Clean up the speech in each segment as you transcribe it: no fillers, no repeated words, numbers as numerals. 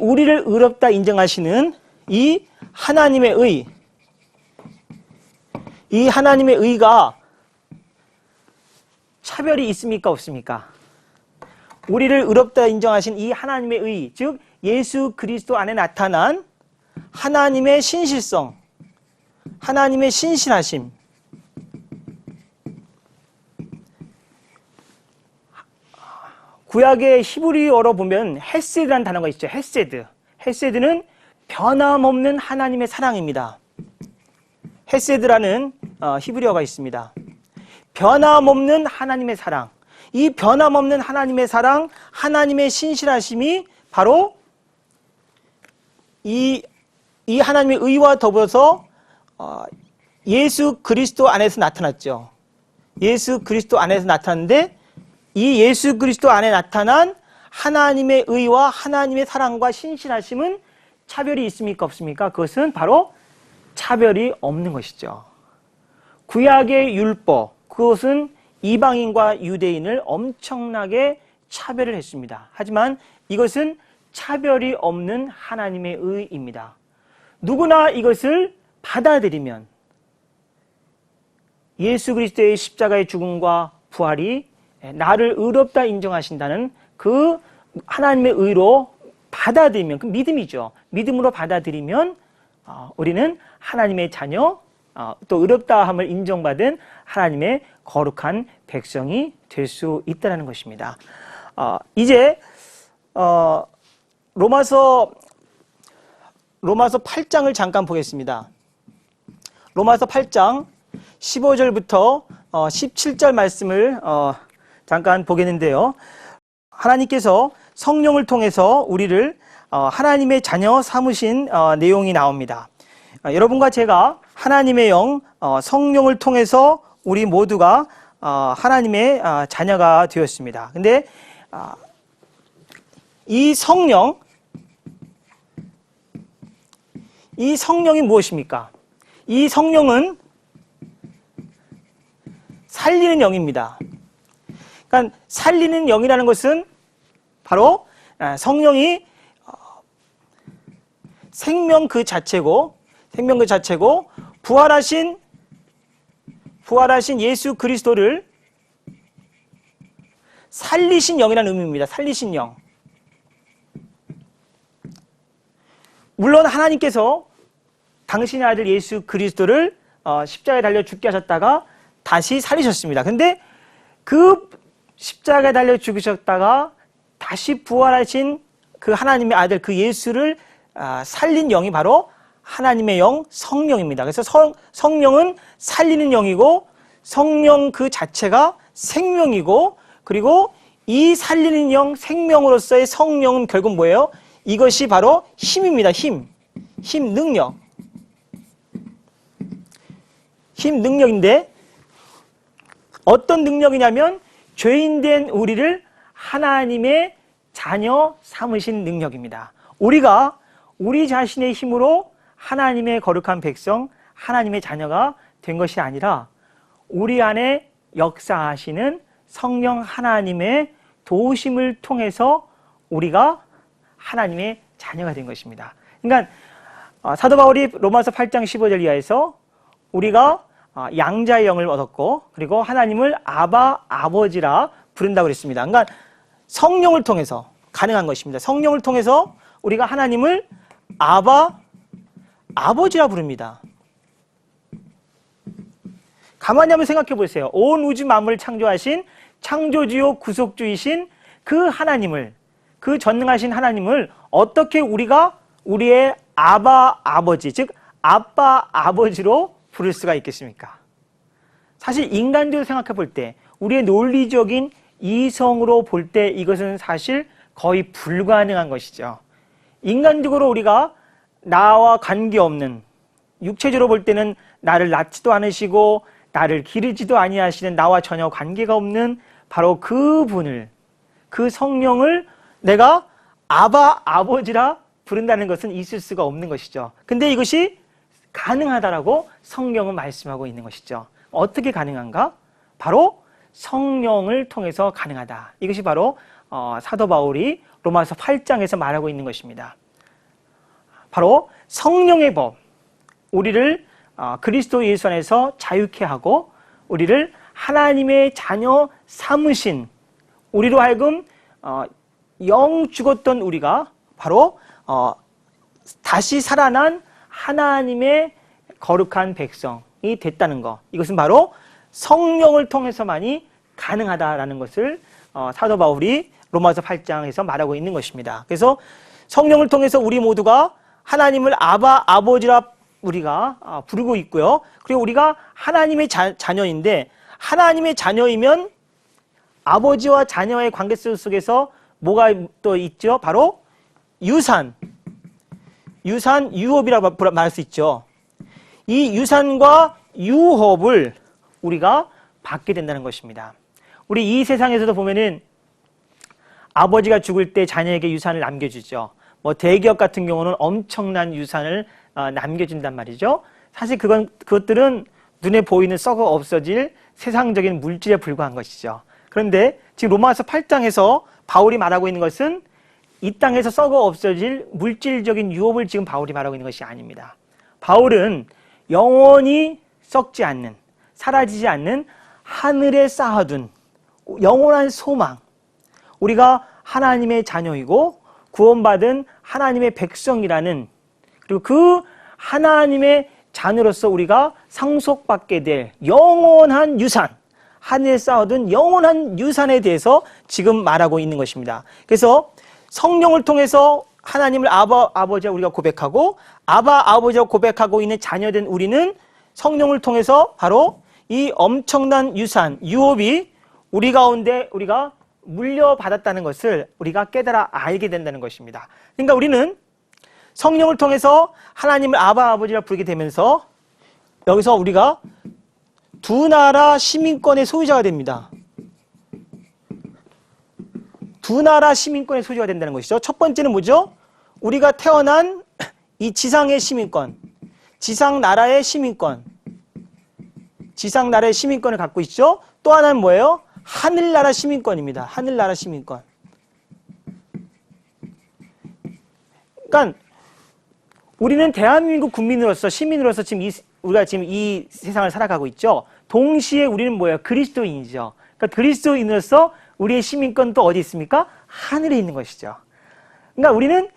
우리를 의롭다 인정하시는 이 하나님의 의가 차별이 있습니까? 없습니까? 우리를 의롭다 인정하신 이 하나님의 의, 즉 예수 그리스도 안에 나타난 하나님의 신실성, 하나님의 신실하심, 구약의 히브리어로 보면 헤세드라는 단어가 있죠. 헤세드. 헤세드는 변함없는 하나님의 사랑입니다. 헤세드라는 히브리어가 있습니다. 변함없는 하나님의 사랑. 이 변함없는 하나님의 사랑, 하나님의 신실하심이 바로 이 하나님의 의와 더불어서 예수 그리스도 안에서 나타났죠. 예수 그리스도 안에서 나타났는데 이 예수 그리스도 안에 나타난 하나님의 의와 하나님의 사랑과 신실하심은 차별이 있습니까? 없습니까? 그것은 바로 차별이 없는 것이죠. 구약의 율법, 그것은 이방인과 유대인을 엄청나게 차별을 했습니다. 하지만 이것은 차별이 없는 하나님의 의입니다. 누구나 이것을 받아들이면 예수 그리스도의 십자가의 죽음과 부활이 나를 의롭다 인정하신다는 그 하나님의 의로 받아들이면, 그 믿음이죠. 믿음으로 받아들이면 우리는 하나님의 자녀, 또 의롭다함을 인정받은 하나님의 거룩한 백성이 될 수 있다는 것입니다. 이제 로마서 8장을 잠깐 보겠습니다. 로마서 8장 15절부터 17절 말씀을 잠깐 보겠는데요. 하나님께서 성령을 통해서 우리를 하나님의 자녀 삼으신 내용이 나옵니다. 여러분과 제가 하나님의 영, 성령을 통해서 우리 모두가 하나님의 자녀가 되었습니다. 근데 이 성령이 무엇입니까? 이 성령은 살리는 영입니다. 그러니까 살리는 영이라는 것은 바로 성령이 생명 그 자체고 부활하신 예수 그리스도를 살리신 영이라는 의미입니다. 살리신 영. 물론 하나님께서 당신의 아들 예수 그리스도를 십자가에 달려 죽게 하셨다가 다시 살리셨습니다. 근데 그 십자가에 달려 죽으셨다가 다시 부활하신 그 하나님의 아들 그 예수를 살린 영이 바로 하나님의 영 성령입니다. 그래서 성령은 살리는 영이고 성령 그 자체가 생명이고, 그리고 이 살리는 영 생명으로서의 성령은 결국 뭐예요? 이것이 바로 힘입니다. 힘, 능력. 힘, 능력인데 어떤 능력이냐면 죄인된 우리를 하나님의 자녀 삼으신 능력입니다. 우리가 우리 자신의 힘으로 하나님의 거룩한 백성, 하나님의 자녀가 된 것이 아니라 우리 안에 역사하시는 성령 하나님의 도우심을 통해서 우리가 하나님의 자녀가 된 것입니다. 그러니까 사도 바울이 로마서 8장 15절 이하에서 우리가 양자의 영을 얻었고, 그리고 하나님을 아바, 아버지라 부른다고 그랬습니다. 그러니까 성령을 통해서 가능한 것입니다. 성령을 통해서 우리가 하나님을 아바, 아버지라 부릅니다. 가만히 한번 생각해 보세요. 온 우주 만물을 창조하신 창조주요 구속주이신 그 하나님을, 그 전능하신 하나님을 어떻게 우리가 우리의 아바, 아버지, 즉 아빠, 아버지로 부를 수가 있겠습니까? 사실 인간적으로 생각해 볼 때, 우리의 논리적인 이성으로 볼 때 이것은 사실 거의 불가능한 것이죠. 인간적으로 우리가 나와 관계없는, 육체적으로 볼 때는 나를 낳지도 않으시고 나를 기르지도 아니하시는, 나와 전혀 관계가 없는 바로 그분을, 그 성령을 내가 아바, 아버지라 부른다는 것은 있을 수가 없는 것이죠. 근데 이것이 가능하다라고 성경은 말씀하고 있는 것이죠. 어떻게 가능한가? 바로 성령을 통해서 가능하다. 이것이 바로 사도 바울이 로마서 8장에서 말하고 있는 것입니다. 바로 성령의 법, 우리를 그리스도 예수 안에서 자유케 하고 우리를 하나님의 자녀 삼으신, 우리로 하여금 영 죽었던 우리가 바로 다시 살아난 하나님의 거룩한 백성이 됐다는 것, 이것은 바로 성령을 통해서만이 가능하다라는 것을 사도 바울이 로마서 8장에서 말하고 있는 것입니다. 그래서 성령을 통해서 우리 모두가 하나님을 아버지라 우리가 부르고 있고요. 그리고 우리가 하나님의 자녀인데, 하나님의 자녀이면 아버지와 자녀의 관계 속에서 뭐가 또 있죠? 바로 유산, 유업이라고 말할 수 있죠. 이 유산과 유업을 우리가 받게 된다는 것입니다. 우리 이 세상에서도 보면은 아버지가 죽을 때 자녀에게 유산을 남겨주죠. 뭐 대기업 같은 경우는 엄청난 유산을 남겨준단 말이죠. 사실 그것들은 눈에 보이는 썩어 없어질 세상적인 물질에 불과한 것이죠. 그런데 지금 로마서 8장에서 바울이 말하고 있는 것은 이 땅에서 썩어 없어질 물질적인 유업을 지금 바울이 말하고 있는 것이 아닙니다. 바울은 영원히 썩지 않는, 사라지지 않는 하늘에 쌓아둔 영원한 소망, 우리가 하나님의 자녀이고 구원받은 하나님의 백성이라는, 그리고 그 하나님의 자녀로서 우리가 상속받게 될 영원한 유산, 하늘에 쌓아둔 영원한 유산에 대해서 지금 말하고 있는 것입니다. 그래서 성령을 통해서 하나님을 아버지와 우리가 고백하고 아버지와 고백하고 있는 자녀된 우리는 성령을 통해서 바로 이 엄청난 유산, 유업이 우리 가운데 우리가 물려받았다는 것을 우리가 깨달아 알게 된다는 것입니다. 그러니까 우리는 성령을 통해서 하나님을 아버지라 부르게 되면서 여기서 우리가 두 나라 시민권의 소유자가 됩니다. 두 나라 시민권의 소유자가 된다는 것이죠. 첫 번째는 뭐죠? 우리가 태어난 이 지상의 시민권, 지상 나라의 시민권, 지상 나라의 시민권을 갖고 있죠. 또 하나는 뭐예요? 하늘나라 시민권입니다. 하늘나라 시민권. 그러니까 우리는 대한민국 국민으로서, 시민으로서 우리가 지금 이 세상을 살아가고 있죠. 동시에 우리는 뭐예요? 그리스도인이죠. 그러니까 그리스도인으로서 우리의 시민권도 어디 있습니까? 하늘에 있는 것이죠. 그러니까 우리는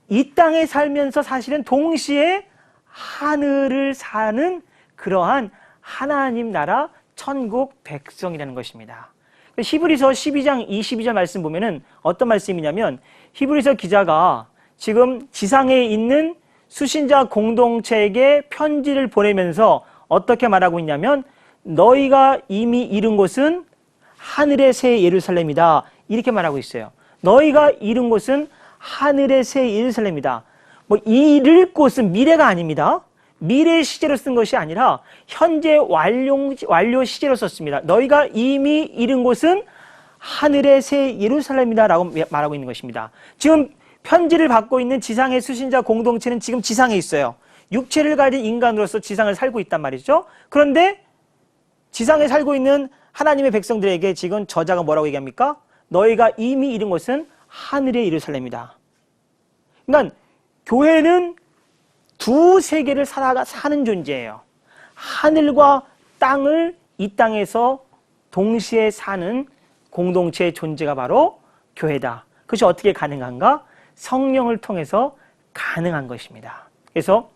이 땅에 살면서 사실은 동시에 하늘을 사는 그러한 하나님 나라 천국 백성이라는 것입니다. 히브리서 12장 22절 말씀 보면은 어떤 말씀이냐면, 히브리서 기자가 지금 지상에 있는 수신자 공동체에게 편지를 보내면서 어떻게 말하고 있냐면, 너희가 이미 이룬 곳은 하늘의 새 예루살렘이다, 이렇게 말하고 있어요. 너희가 이룬 곳은 하늘의 새 예루살렘이다. 뭐 이룰 곳은 미래가 아닙니다. 미래 시제로 쓴 것이 아니라 현재 완료 시제로 썼습니다. 너희가 이미 이룬 곳은 하늘의 새 예루살렘이다 라고 말하고 있는 것입니다. 지금 편지를 받고 있는 지상의 수신자 공동체는 지금 지상에 있어요. 육체를 가진 인간으로서 지상을 살고 있단 말이죠. 그런데 지상에 살고 있는 하나님의 백성들에게 지금 저자가 뭐라고 얘기합니까? 너희가 이미 이룬 곳은 하늘의 예루살렘이다. 그러니까 교회는 두 세계를 사는 존재예요. 하늘과 땅을 이 땅에서 동시에 사는 공동체의 존재가 바로 교회다. 그것이 어떻게 가능한가? 성령을 통해서 가능한 것입니다. 그래서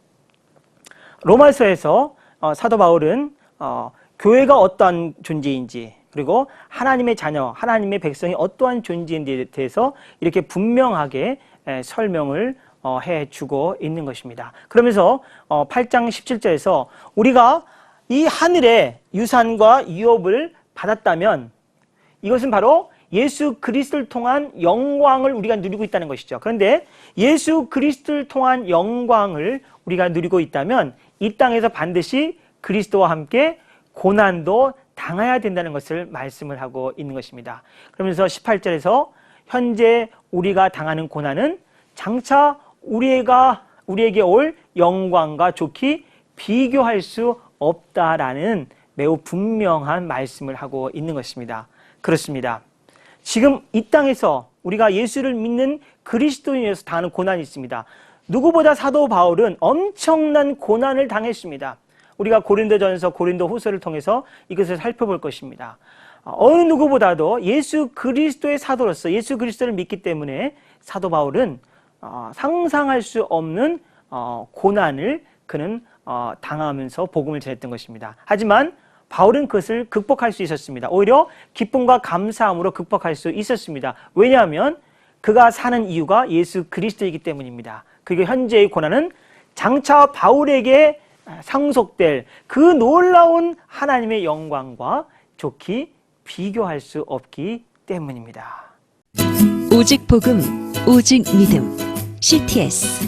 로마서에서 사도 바울은 교회가 어떠한 존재인지, 그리고 하나님의 자녀, 하나님의 백성이 어떠한 존재인지에 대해서 이렇게 분명하게 설명을 해주고 있는 것입니다. 그러면서 8장 17절에서 우리가 이 하늘의 유산과 유업을 받았다면 이것은 바로 예수 그리스도를 통한 영광을 우리가 누리고 있다는 것이죠. 그런데 예수 그리스도를 통한 영광을 우리가 누리고 있다면 이 땅에서 반드시 그리스도와 함께 고난도 당해야 된다는 것을 말씀을 하고 있는 것입니다. 그러면서 18절에서 현재 우리가 당하는 고난은 장차 우리에게 올 영광과 좋게 비교할 수 없다라는 매우 분명한 말씀을 하고 있는 것입니다. 그렇습니다. 지금 이 땅에서 우리가 예수를 믿는 그리스도인에서 당하는 고난이 있습니다. 누구보다 사도 바울은 엄청난 고난을 당했습니다. 우리가 고린도전서, 고린도후서를 통해서 이것을 살펴볼 것입니다. 어느 누구보다도 예수 그리스도의 사도로서 예수 그리스도를 믿기 때문에 사도 바울은 상상할 수 없는 고난을 그는 당하면서 복음을 전했던 것입니다. 하지만 바울은 그것을 극복할 수 있었습니다. 오히려 기쁨과 감사함으로 극복할 수 있었습니다. 왜냐하면 그가 사는 이유가 예수 그리스도이기 때문입니다. 그리고 현재의 고난은 장차 바울에게 상속될 그 놀라운 하나님의 영광과 좋게 비교할 수 없기 때문입니다. 오직 복음, 오직 믿음. CTS